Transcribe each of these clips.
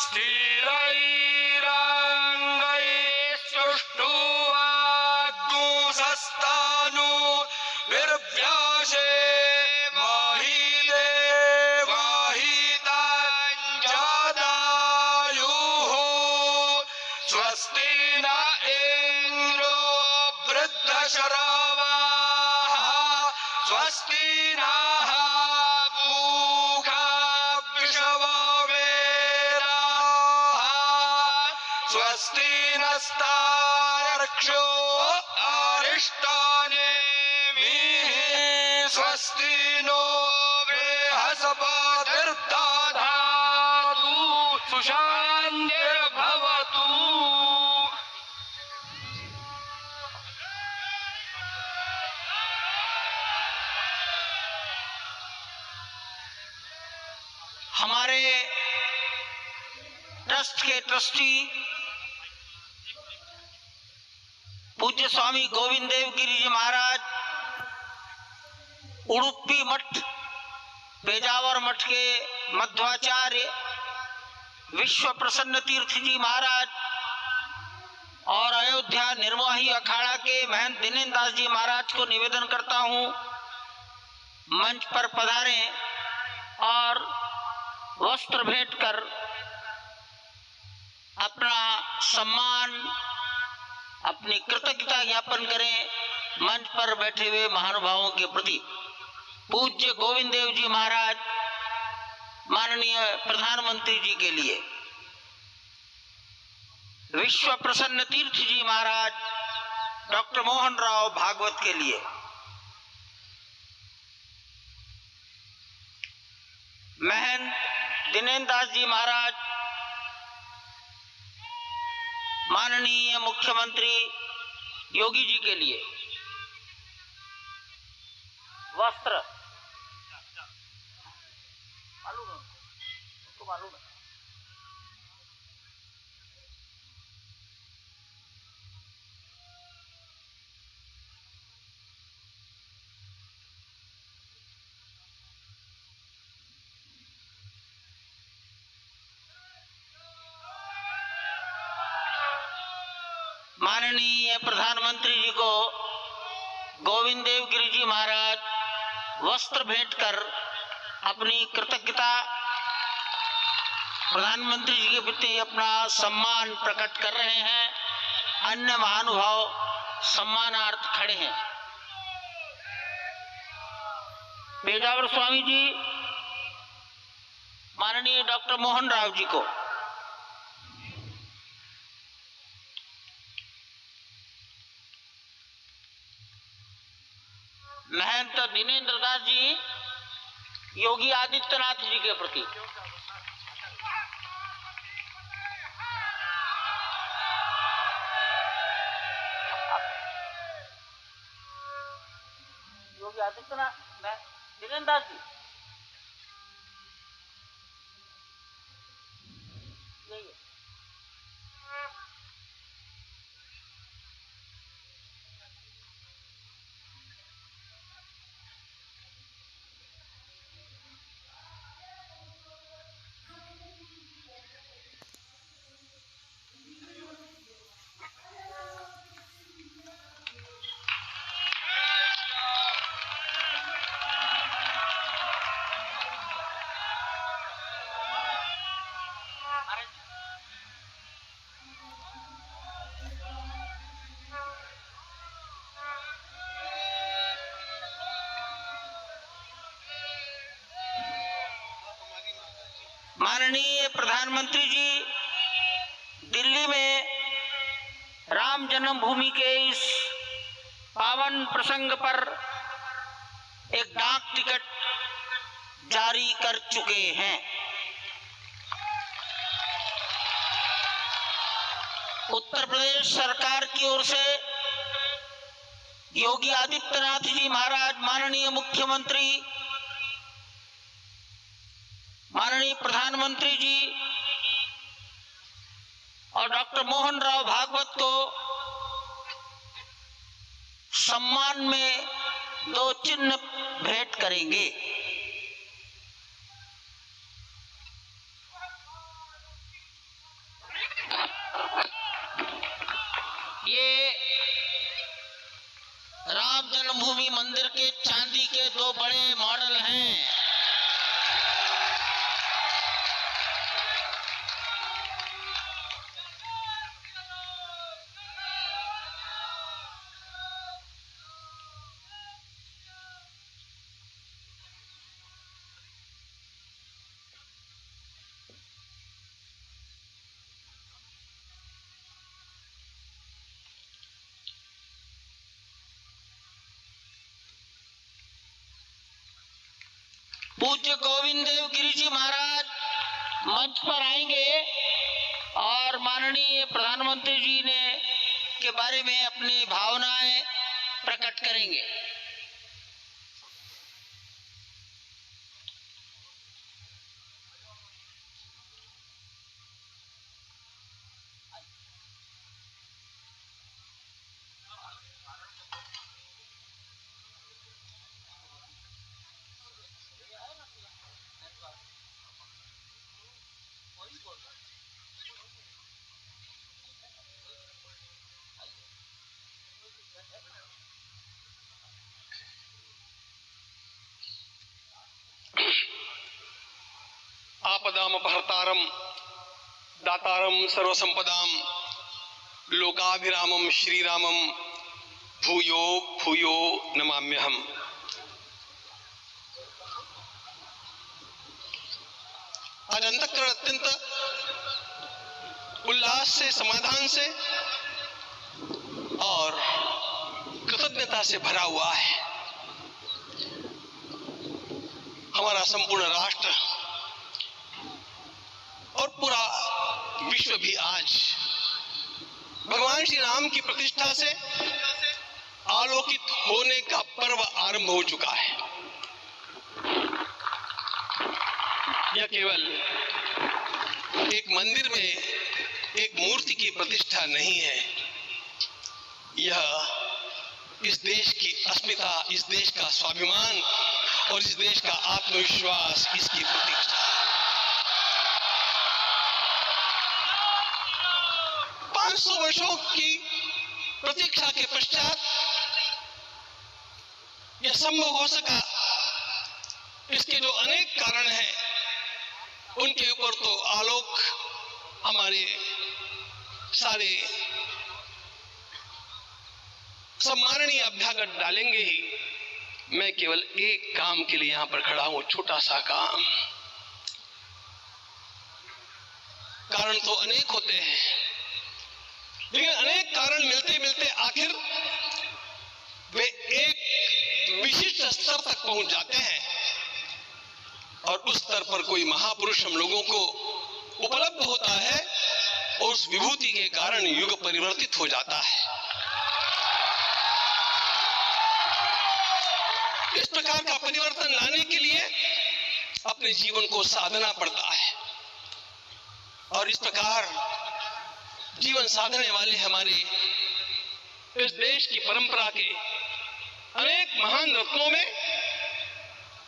स्थिरैरङ्गैस्तुष्टुवाग्गुंसस्तानु विर्व्यासे महिदेवाहिताञ्जदायुः स्वस्ति न इन्द्रो वृद्धशरावाः स्वस्ति नः पूषा वृषभवेदाः स्वस्ति नस्तार्क्ष्यो अरिष्टानेमिः स्वस्ति नो बृहस्पतिर्दधातु सुशान्तिर्भवतु। हमारे ट्रस्ट के ट्रस्टी पूज्य स्वामी गोविंद देव गिरी जी महाराज उडुपी मठ पेजावर मठ के मध्वाचार्य विश्व प्रसन्न तीर्थ जी महाराज और अयोध्या निर्मोही अखाड़ा के महंत दिनेन्द्र दास जी महाराज को निवेदन करता हूं मंच पर पधारें और वस्त्र भेंट कर अपना सम्मान अपनी कृतज्ञता ज्ञापन करें मंच पर बैठे हुए महानुभावों के प्रति। पूज्य गोविंद देव जी महाराज माननीय प्रधानमंत्री जी के लिए, विश्व प्रसन्न तीर्थ जी महाराज डॉक्टर मोहन राव भागवत के लिए, महंत दिनेन्द्र दास जी महाराज माननीय मुख्यमंत्री योगी जी के लिए वस्त्र मालूम है उनको मालूम है। माननीय प्रधानमंत्री जी को गोविंद देव गिरी जी महाराज वस्त्र भेंट कर अपनी कृतज्ञता प्रधानमंत्री जी के प्रति अपना सम्मान प्रकट कर रहे हैं। अन्य महानुभाव सम्मानार्थ खड़े हैं। पेजावर स्वामी जी माननीय डॉक्टर मोहन राव जी को, महंत दिनेन्द्र दास जी योगी आदित्यनाथ जी के प्रति, योगी आदित्यनाथ दिनेन्द्र दास जी नहीं है। माननीय प्रधानमंत्री जी दिल्ली में राम जन्मभूमि के इस पावन प्रसंग पर एक डाक टिकट जारी कर चुके हैं। उत्तर प्रदेश सरकार की ओर से योगी आदित्यनाथ जी महाराज माननीय मुख्यमंत्री माननीय प्रधानमंत्री जी और डॉक्टर मोहन राव भागवत को सम्मान में 2 चिन्ह भेंट करेंगे। जन्मभूमि मंदिर के चांदी के 2 बड़े मॉडल हैं। पूज्य गोविंद देव गिरी जी महाराज मंच पर आएंगे और माननीय प्रधानमंत्री जी ने के बारे में अपनी भावनाएं प्रकट करेंगे। आपदामपहर्तारं दातारं सर्वसंपदां लोकाभिरामं श्रीरामं भूयो भूयो नमाम्यहम्। आज अंतःकरण अत्यंत उल्लास से, समाधान से और कृतज्ञता से भरा हुआ है। हमारा संपूर्ण राष्ट्र और पूरा विश्व भी आज भगवान श्री राम की प्रतिष्ठा से आलोकित होने का पर्व आरंभ हो चुका है। यह केवल एक मंदिर में एक मूर्ति की प्रतिष्ठा नहीं है, यह इस देश की अस्मिता, इस देश का स्वाभिमान और इस देश का आत्मविश्वास, इसकी प्रतीक्षा है। 500 वर्षों की प्रतीक्षा के पश्चात यह संभव हो सका। इसके जो अनेक कारण हैं, उनके ऊपर तो आलोक हमारे सारे सम्माननीय अभ्यागत डालेंगे ही। मैं केवल एक काम के लिए यहां पर खड़ा हूं, छोटा सा काम। कारण तो अनेक होते हैं, लेकिन अनेक कारण मिलते मिलते आखिर वे एक विशिष्ट स्तर तक पहुंच जाते हैं और उस स्तर पर कोई महापुरुष हम लोगों को उपलब्ध होता है और उस विभूति के कारण युग परिवर्तित हो जाता है। इस प्रकार का परिवर्तन लाने के लिए अपने जीवन को साधना पड़ता है और इस प्रकार जीवन साधने वाले हमारे इस देश की परंपरा के अनेक महान रत्नों में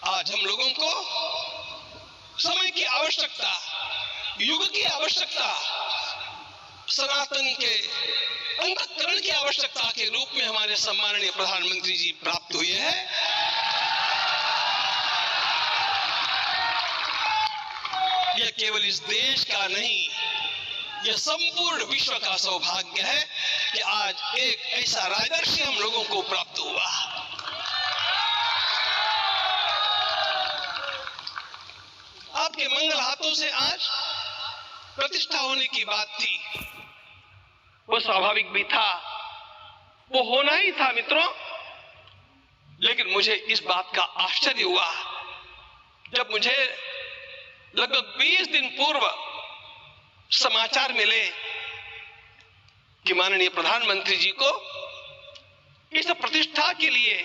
आज हम लोगों को समय की आवश्यकता, युग की आवश्यकता, सनातन के अंतःकरण की आवश्यकता के रूप में हमारे सम्माननीय प्रधानमंत्री जी प्राप्त हुए हैं। यह केवल इस देश का नहीं, यह संपूर्ण विश्व का सौभाग्य है कि आज एक ऐसा राजर्षि हम लोगों को प्राप्त हुआ। आपके मंगल हाथों से आज प्रतिष्ठा होने की बात थी, वो स्वाभाविक भी था, वो होना ही था मित्रों। लेकिन मुझे इस बात का आश्चर्य हुआ जब मुझे लगभग 20 दिन पूर्व समाचार मिले कि माननीय प्रधानमंत्री जी को इस प्रतिष्ठा के लिए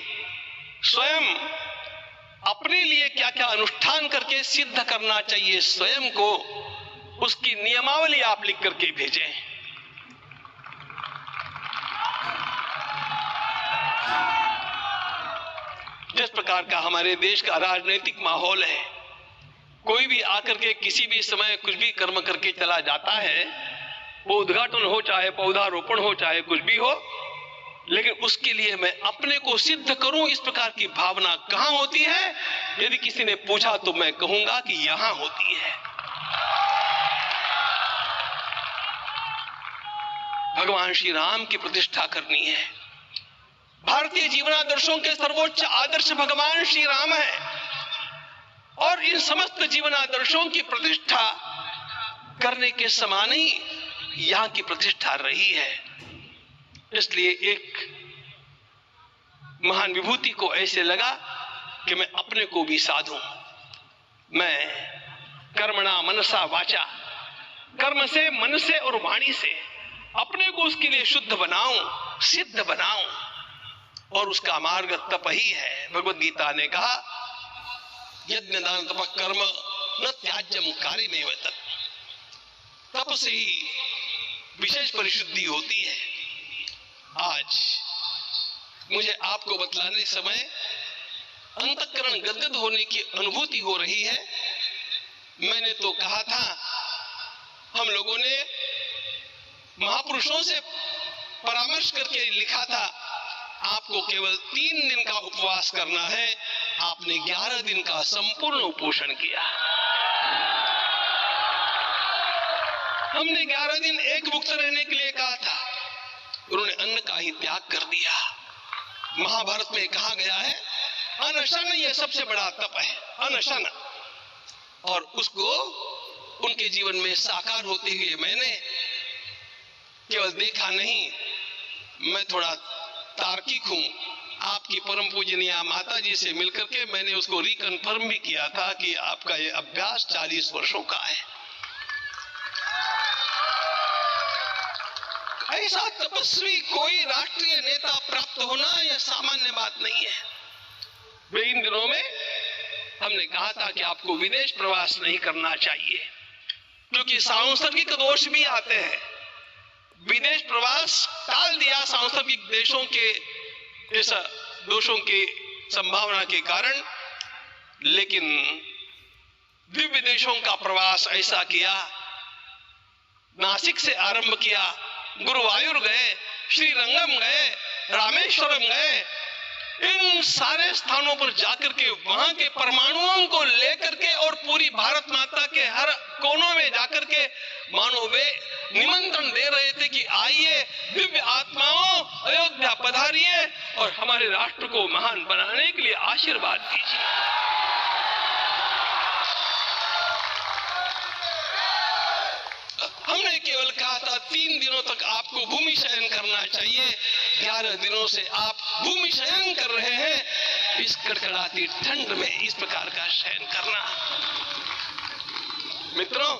स्वयं अपने लिए क्या क्या अनुष्ठान करके सिद्ध करना चाहिए, स्वयं को उसकी नियमावली आप लिख करके भेजें। जिस प्रकार का हमारे देश का राजनीतिक माहौल है, कोई भी आकर के किसी भी समय कुछ भी कर्म करके चला जाता है, वो उद्घाटन हो चाहे पौधारोपण हो चाहे कुछ भी हो, लेकिन उसके लिए मैं अपने को सिद्ध करूं, इस प्रकार की भावना कहां होती है? यदि किसी ने पूछा तो मैं कहूंगा कि यहां होती है। भगवान श्री राम की प्रतिष्ठा करनी है। भारतीय जीवनादर्शों के सर्वोच्च आदर्श भगवान श्री राम है और इन समस्त जीवनादर्शों की प्रतिष्ठा करने के समान ही यहां की प्रतिष्ठा रही है। इसलिए एक महान विभूति को ऐसे लगा कि मैं अपने को भी साधूं। मैं कर्मणा मनसा वाचा, कर्म से, मन से और वाणी से अपने को उसके लिए शुद्ध बनाऊं, सिद्ध बनाऊं, और उसका मार्ग तप ही है। भगवद गीता ने कहा, यज्ञ दान तप कर्म न त्याज्यम कार्यमेव तत्। तप से ही विशेष परिशुद्धि होती है। आज मुझे आपको बतलाने समय अंतःकरण गदगद होने की अनुभूति हो रही है। मैंने तो कहा था, हम लोगों ने महापुरुषों से परामर्श करके लिखा था, आपको केवल 3 दिन का उपवास करना है। आपने 11 दिन का संपूर्ण उपोषण किया। हमने 11 दिन एक मुक्त रहने के लिए कहा था, उन्होंने अन्न का ही त्याग कर दिया। महाभारत में कहा गया है, अनशन ये सबसे बड़ा तप है, अनशन। और उसको उनके जीवन में साकार होते हुए मैंने केवल देखा नहीं, मैं थोड़ा तार्किक हूं। आपकी परम पूजनीय माता जी से मिलकर के मैंने उसको रिकन्फर्म भी किया था कि आपका ये अभ्यास 40 वर्षों का है। ऐसा तपस्वी कोई राष्ट्रीय नेता प्राप्त होना यह सामान्य बात नहीं है। वे इन दिनों में हमने कहा था कि आपको विदेश प्रवास नहीं करना चाहिए, क्योंकि सांसर्गिक दोष भी आते हैं। विदेश प्रवास टाल दिया सांसर्गिक देशों के ऐसा दोषों की संभावना के कारण, लेकिन दिव्य देशों का प्रवास ऐसा किया। नासिक से आरंभ किया, गुरुवायूर गए, श्रीरंगम गए, रामेश्वरम गए। इन सारे स्थानों पर जाकर के वहां के परमाणुओं को लेकर के और पूरी भारत माता के हर कोनों में जाकर के मानो वे निमंत्रण दे रहे थे कि आइए दिव्य आत्माओं, अयोध्या पधारिए और हमारे राष्ट्र को महान बनाने के लिए आशीर्वाद दीजिए। हमने केवल कहा था 3 दिनों तक आपको भूमि शयन करना चाहिए। 11 दिनों से आप भूमि शयन कर रहे हैं। इस कड़कड़ाती ठंड में इस प्रकार का शयन करना, मित्रों,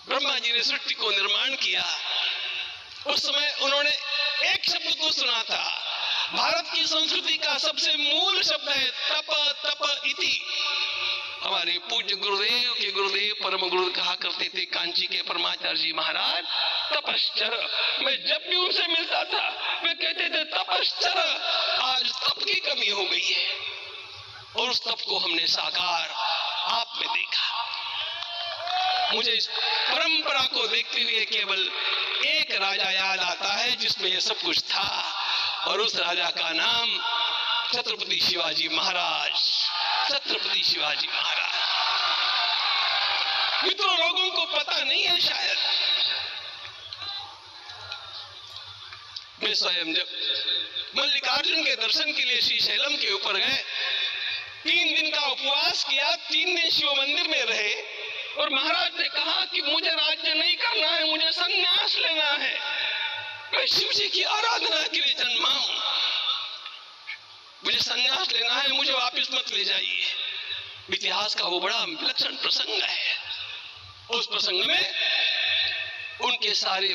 ब्रह्मा जी ने सृष्टि को निर्माण किया। उस समय उन्होंने एक शब्द को सुना था। भारत की संस्कृति का सबसे मूल शब्द है तप तप इति। हमारे पूज्य गुरुदेव के गुरुदेव परम गुरु कहा करते थे, कांची के परमाचार्य जी महाराज, तपश्चर। मैं जब भी उनसे मिलता था वे कहते थे तपश्चर। आज तप की कमी हो गई है और उस तप को हमने साकार आप में देखा। मुझे इस परंपरा को देखते हुए केवल एक राजा याद आता है जिसमें यह सब कुछ था, और उस राजा का नाम छत्रपति शिवाजी महाराज। छत्रपति शिवाजी महाराज। मित्रों, लोगों को पता नहीं है शायद, मैं स्वयं जब मल्लिकार्जुन के दर्शन के लिए श्रीशैलम के ऊपर गए, 3 दिन का उपवास किया, 3 दिन शिव मंदिर में रहे, और महाराज ने कहा कि मुझे राज्य नहीं करना है, मुझे संन्यास लेना है, मैं शिव जी की आराधना के लिए जन्मा हूं, मुझे संन्यास लेना है, मुझे वापस मत ले जाइए। इतिहास का वो बड़ा विलक्षण प्रसंग है। उस प्रसंग में उनके सारे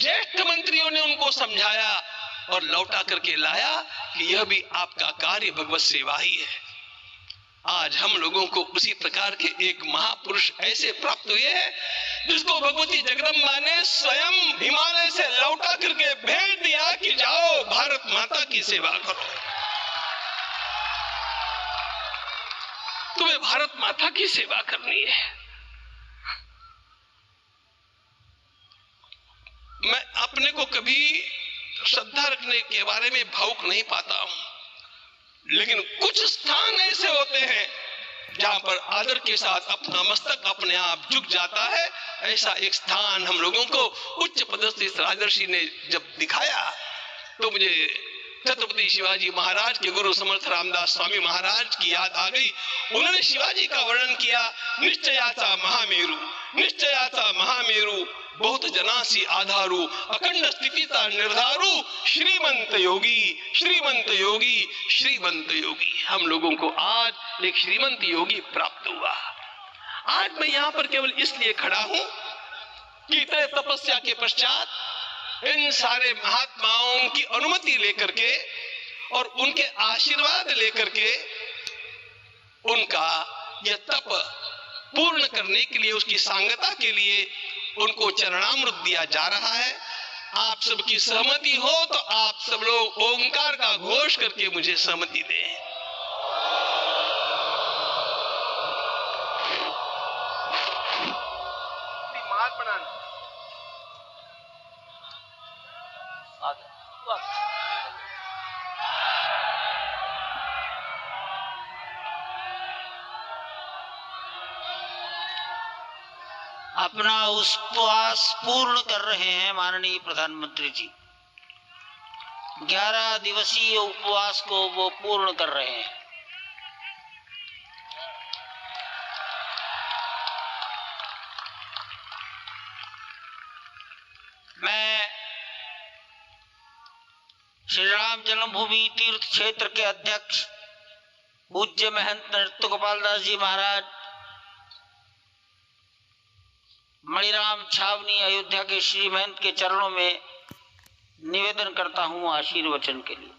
ज्येष्ठ मंत्रियों ने उनको समझाया और लौटा करके लाया कि यह भी आपका कार्य भगवत सेवा ही है। आज हम लोगों को उसी प्रकार के एक महापुरुष ऐसे प्राप्त हुए हैं जिसको भगवती जगदम्बा ने स्वयं हिमालय से लौटा करके भेज दिया कि जाओ भारत माता की सेवा करो। तुम्हें भारत माता की सेवा करनी है। मैं अपने को कभी श्रद्धा रखने के बारे में भावुक नहीं पाता हूं, लेकिन कुछ स्थान ऐसे होते हैं जहां पर आदर के साथ अपना मस्तक अपने आप झुक जाता है। ऐसा एक स्थान हम लोगों को उच्च पदस्थ इस राजर्षि ने जब दिखाया तो मुझे छत्रपति शिवाजी महाराज के गुरु समर्थ रामदास स्वामी महाराज की याद आ गई। उन्होंने शिवाजी का वर्णन किया, निश्चयाचा महामेरू, निश्चयाचा महामेरू, बहुत जनासी आधारू, अखंड स्थितिता निर्धारू, श्रीमंत योगी, श्रीमंत योगी, श्रीमंत योगी। हम लोगों को आज एक श्रीमंत योगी प्राप्त हुआ। आज मैं यहाँ पर केवल इसलिए खड़ा हूं कि तय तपस्या के पश्चात इन सारे महात्माओं की अनुमति लेकर के और उनके आशीर्वाद लेकर के उनका यह तप पूर्ण करने के लिए, उसकी सांगता के लिए उनको चरणामृत दिया जा रहा है। आप सबकी सहमति हो तो आप सब लोग ओंकार का घोष करके मुझे सहमति दें। अपना उपवास पूर्ण कर रहे हैं माननीय प्रधानमंत्री जी। 11 दिवसीय उपवास को वो पूर्ण कर रहे हैं। मैं श्री राम जन्मभूमि तीर्थ क्षेत्र के अध्यक्ष पूज्य महंत नृत्य गोपाल दास जी महाराज, मणिराम छावनी अयोध्या के श्री महंत के चरणों में निवेदन करता हूं आशीर्वचन के लिए।